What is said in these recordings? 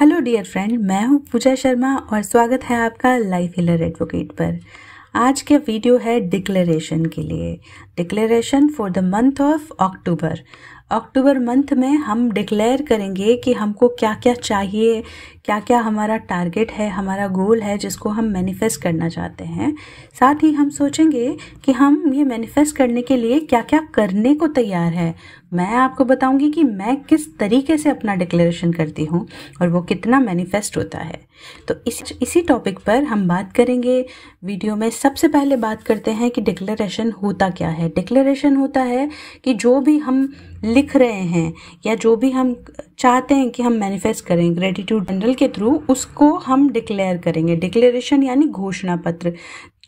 Hello dear friend, मैं हूँ पूजा शर्मा और स्वागत है आपका लाइफ हीलर एडवोकेट पर। आज का वीडियो है डिक्लेरेशन के लिए। Declaration for the month of October. October month में हम डिक्लेयर करेंगे कि हमको क्या क्या चाहिए, क्या क्या हमारा टारगेट है, हमारा गोल है जिसको हम मैनिफेस्ट करना चाहते हैं। साथ ही हम सोचेंगे कि हम ये मैनिफेस्ट करने के लिए क्या क्या करने को तैयार है। मैं आपको बताऊंगी कि मैं किस तरीके से अपना डिक्लेरेशन करती हूँ और वो कितना मैनिफेस्ट होता है। तो इसी टॉपिक पर हम बात करेंगे वीडियो में। सबसे पहले बात करते हैं कि डिक्लेरेशन होता क्या है। डिक्लेरेशन होता है कि जो भी हम लिख रहे हैं या जो भी हम चाहते हैं कि हम मैनिफेस्ट करें ग्रेटिट्यूड जनरल के थ्रू, उसको हम डिक्लेयर करेंगे। डिक्लेरेशन यानी घोषणा पत्र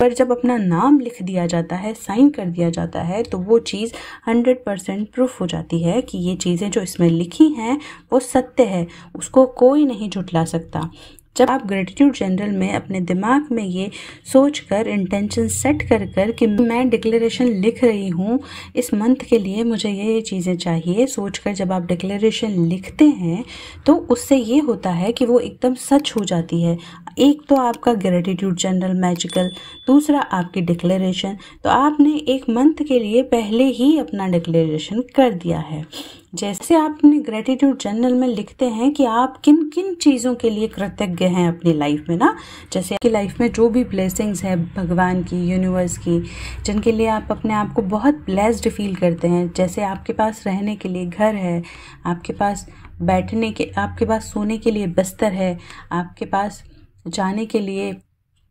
पर जब अपना नाम लिख दिया जाता है, साइन कर दिया जाता है, तो वो चीज़ 100% प्रूफ हो जाती है कि ये चीज़ें जो इसमें लिखी हैं वो सत्य है, उसको कोई नहीं झुठला सकता। जब आप ग्रेटिट्यूड जनरल में अपने दिमाग में ये सोचकर इंटेंशन सेट कर कि मैं डिक्लेरेशन लिख रही हूँ इस मंथ के लिए, मुझे ये चीज़ें चाहिए, सोचकर जब आप डिक्लेरेशन लिखते हैं तो उससे ये होता है कि वो एकदम सच हो जाती है। एक तो आपका ग्रेटिट्यूड जनरल मैजिकल, दूसरा आपकी डिक्लेरेशन। तो आपने एक मंथ के लिए पहले ही अपना डिक्लेरेशन कर दिया है। जैसे आपने ग्रेटिट्यूड जर्नल में लिखते हैं कि आप किन किन चीज़ों के लिए कृतज्ञ हैं अपनी लाइफ में ना, जैसे आपकी लाइफ में जो भी ब्लेसिंग्स है भगवान की, यूनिवर्स की, जिनके लिए आप अपने आप को बहुत ब्लेस्ड फील करते हैं। जैसे आपके पास रहने के लिए घर है, आपके पास आपके पास सोने के लिए बिस्तर है, आपके पास जाने के लिए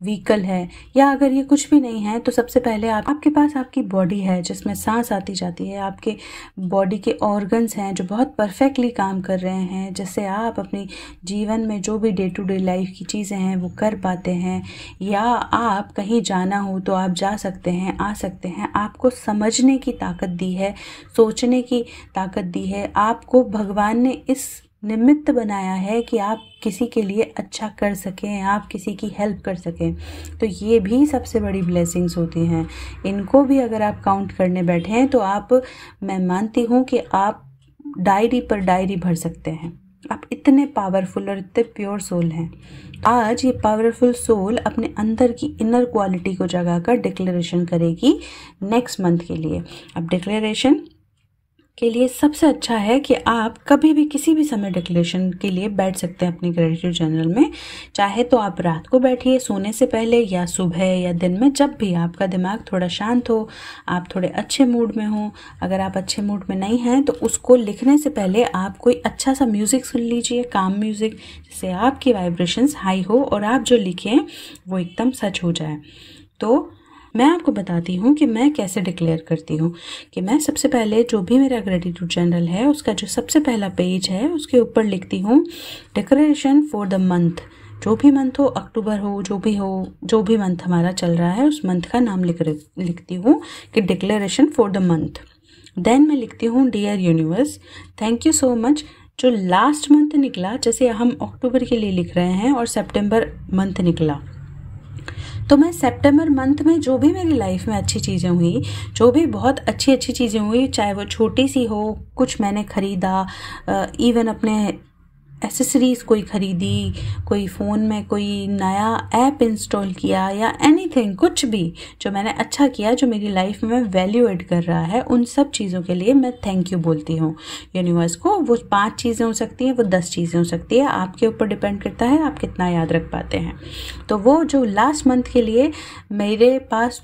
व्हीकल है, या अगर ये कुछ भी नहीं है तो सबसे पहले आपके पास आपकी बॉडी है जिसमें सांस आती जाती है, आपके बॉडी के ऑर्गन्स हैं जो बहुत परफेक्टली काम कर रहे हैं, जिससे आप अपनी जीवन में जो भी डे टू डे लाइफ की चीज़ें हैं वो कर पाते हैं। या आप कहीं जाना हो तो आप जा सकते हैं, आ सकते हैं। आपको समझने की ताकत दी है, सोचने की ताकत दी है। आपको भगवान ने इस निमित्त बनाया है कि आप किसी के लिए अच्छा कर सकें, आप किसी की हेल्प कर सकें। तो ये भी सबसे बड़ी ब्लेसिंग्स होती हैं। इनको भी अगर आप काउंट करने बैठे हैं तो मैं मानती हूँ कि आप डायरी पर डायरी भर सकते हैं। आप इतने पावरफुल और इतने प्योर सोल हैं। आज ये पावरफुल सोल अपने अंदर की इनर क्वालिटी को जगाकर डिक्लेरेशन करेगी नेक्स्ट मंथ के लिए। अब डिक्लेरेशन के लिए सबसे अच्छा है कि आप कभी भी किसी भी समय डिक्लेरेशन के लिए बैठ सकते हैं अपनी ग्रेटिट्यूड जर्नल में। चाहे तो आप रात को बैठिए सोने से पहले, या सुबह, या दिन में, जब भी आपका दिमाग थोड़ा शांत हो, आप थोड़े अच्छे मूड में हो। अगर आप अच्छे मूड में नहीं हैं तो उसको लिखने से पहले आप कोई अच्छा सा म्यूज़िक सुन लीजिए, काम म्यूज़िक, जिससे आपकी वाइब्रेशंस हाई हो और आप जो लिखें वो एकदम सच हो जाए। तो मैं आपको बताती हूँ कि मैं कैसे डिक्लेयर करती हूँ। कि मैं सबसे पहले जो भी मेरा ग्रेटिट्यूड जर्नल है उसका जो सबसे पहला पेज है उसके ऊपर लिखती हूँ डिक्लेरेशन फॉर द मंथ। जो भी मंथ हो, अक्टूबर हो, जो भी मंथ हमारा चल रहा है उस मंथ का नाम लिखती हूँ कि declaration for the month. Then मैं लिखती हूँ dear universe, thank you so much. जो लास्ट मंथ निकला, जैसे हम अक्टूबर के लिए लिख रहे हैं और सितंबर मंथ निकला, तो मैं सितंबर मंथ में जो भी मेरी लाइफ में अच्छी चीज़ें हुई, जो भी बहुत अच्छी चीज़ें हुई, चाहे वो छोटी सी हो, कुछ मैंने ख़रीदा, इवन अपने एसेसरीज़ कोई ख़रीदी, कोई फ़ोन में कोई नया ऐप इंस्टॉल किया, या एनीथिंग, कुछ भी जो मैंने अच्छा किया, जो मेरी लाइफ में वैल्यू ऐड कर रहा है, उन सब चीज़ों के लिए मैं थैंक यू बोलती हूँ यूनिवर्स को। वो 5 चीज़ें हो सकती हैं, वो 10 चीज़ें हो सकती है, आपके ऊपर डिपेंड करता है आप कितना याद रख पाते हैं। तो वो जो लास्ट मंथ के लिए मेरे पास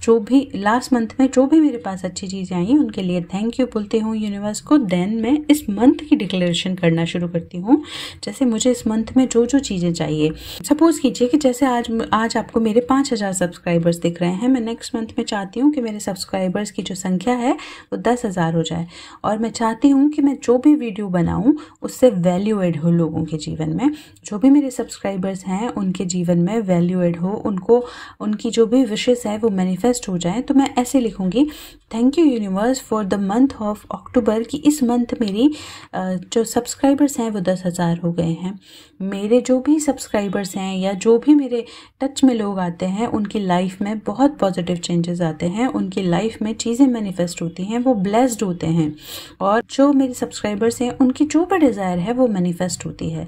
लास्ट मंथ में जो भी मेरे पास अच्छी चीज़ें आई उनके लिए थैंक यू बोलती हूँ यूनिवर्स को। देन मैं इस मंथ की डिक्लेरेशन करना शुरू करती हूँ। जैसे मुझे इस मंथ में जो चीज़ें चाहिए, सपोज कीजिए कि जैसे आज आपको मेरे 5000 सब्सक्राइबर्स दिख रहे हैं, मैं नेक्स्ट मंथ में चाहती हूँ कि मेरे सब्सक्राइबर्स की जो संख्या है वो 10,000 हो जाए। और मैं चाहती हूँ कि मैं जो भी वीडियो बनाऊँ उससे वैल्यू एड हो लोगों के जीवन में। जो भी मेरे सब्सक्राइबर्स हैं उनके जीवन में वैल्यू एड हो, उनकी जो भी विशेस है वो मैनिफेस्ट हो जाए। तो मैं ऐसे लिखूँगी, thank you universe for the month of October, कि इस मंथ मेरी जो सब्सक्राइबर्स हैं वो 10,000 हो गए हैं। मेरे जो भी सब्सक्राइबर्स हैं या जो भी मेरे टच में लोग आते हैं उनकी लाइफ में बहुत पॉजिटिव चेंजेस आते हैं, उनकी लाइफ में चीज़ें मैनिफेस्ट होती हैं, वो ब्लेस्ड होते हैं। और जो मेरे सब्सक्राइबर्स हैं उनकी जो भी डिज़ायर है वो मैनिफेस्ट होती है।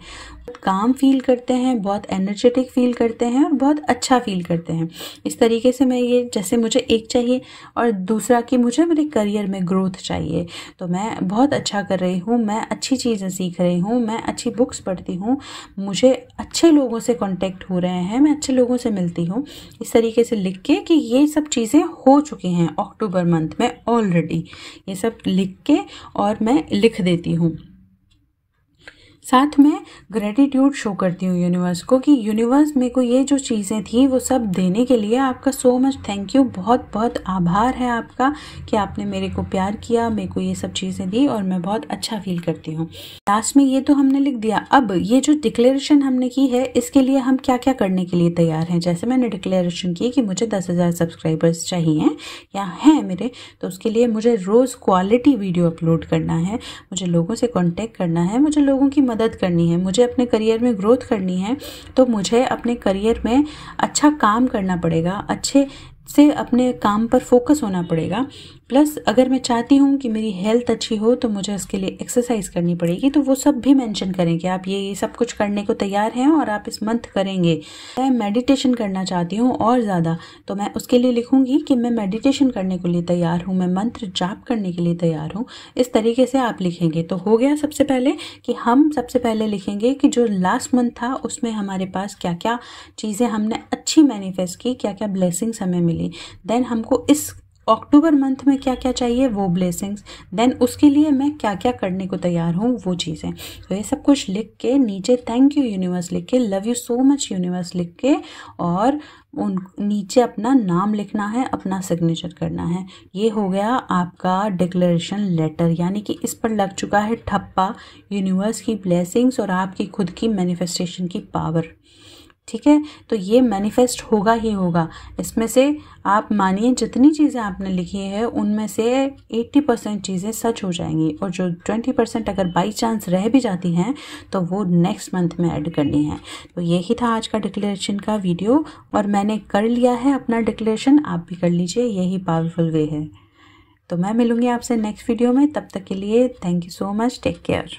काम फील करते हैं, बहुत एनर्जेटिक फील करते हैं और बहुत अच्छा फील करते हैं। इस तरीके से मैं ये, जैसे मुझे एक चाहिए और दूसरा कि मुझे मेरे करियर में ग्रोथ चाहिए, तो मैं बहुत अच्छा कर रही हूँ, मैं अच्छी चीज़ें सीख रही हूँ, मैं अच्छी बुक्स पढ़ती हूँ, मुझे अच्छे लोगों से कांटेक्ट हो रहे हैं, मैं अच्छे लोगों से मिलती हूँ। इस तरीके से लिख के कि ये सब चीज़ें हो चुकी हैं अक्टूबर मंथ में ऑलरेडी, ये सब लिख के और मैं लिख देती हूँ। साथ में ग्रेटिट्यूड शो करती हूँ यूनिवर्स को कि यूनिवर्स मेरे को ये जो चीज़ें थी वो सब देने के लिए आपका सो मच थैंक यू, बहुत बहुत आभार है आपका कि आपने मेरे को प्यार किया, मेरे को ये सब चीज़ें दी और मैं बहुत अच्छा फील करती हूँ। लास्ट में ये तो हमने लिख दिया। अब ये जो डिक्लेरेशन हमने की है इसके लिए हम क्या क्या करने के लिए तैयार हैं। जैसे मैंने डिक्लेरेशन की कि मुझे 10,000 सब्सक्राइबर्स चाहिए या हैं मेरे, तो उसके लिए मुझे रोज़ क्वालिटी वीडियो अपलोड करना है, मुझे लोगों से कॉन्टेक्ट करना है, मुझे लोगों की मदद करनी है, मुझे अपने करियर में ग्रोथ करनी है, तो मुझे अपने करियर में अच्छा काम करना पड़ेगा, अच्छे से अपने काम पर फोकस होना पड़ेगा। प्लस अगर मैं चाहती हूँ कि मेरी हेल्थ अच्छी हो तो मुझे उसके लिए एक्सरसाइज करनी पड़ेगी। तो वो सब भी मेंशन करें कि आप ये सब कुछ करने को तैयार हैं और आप इस मंथ करेंगे। मैं मेडिटेशन करना चाहती हूँ और ज़्यादा, तो मैं उसके लिए लिखूंगी कि मैं मेडिटेशन करने के लिए तैयार हूँ, मैं मंत्र जाप करने के लिए तैयार हूँ। इस तरीके से आप लिखेंगे तो हो गया। सबसे पहले कि हम सबसे पहले लिखेंगे कि जो लास्ट मंथ था उसमें हमारे पास क्या क्या चीज़ें हमने अच्छी मैनिफेस्ट की, क्या क्या ब्लेसिंग्स हमें मिली। देन हमको इस अक्टूबर मंथ में क्या क्या चाहिए वो ब्लेसिंग्स, देन उसके लिए मैं क्या क्या करने को तैयार हूँ वो चीज़ें। तो ये सब कुछ लिख के नीचे थैंक यू यूनिवर्स लिख के, love you so much universe लिख के, और उन नीचे अपना नाम लिखना है, अपना सिग्नेचर करना है। ये हो गया आपका डिक्लेरेशन लेटर, यानी कि इस पर लग चुका है ठप्पा यूनिवर्स की ब्लेसिंग्स और आपकी खुद की मैनिफेस्टेशन की पावर। ठीक है, तो ये मैनिफेस्ट होगा ही होगा। इसमें से आप मानिए जितनी चीज़ें आपने लिखी है उनमें से 80% चीज़ें सच हो जाएंगी, और जो 20% अगर बाई चांस रह भी जाती हैं तो वो नेक्स्ट मंथ में ऐड करनी है। तो यही था आज का डिक्लेरेशन का वीडियो, और मैंने कर लिया है अपना डिक्लेरेशन, आप भी कर लीजिए, यही पावरफुल वे है। तो मैं मिलूँगी आपसे नेक्स्ट वीडियो में, तब तक के लिए thank you so much, take care.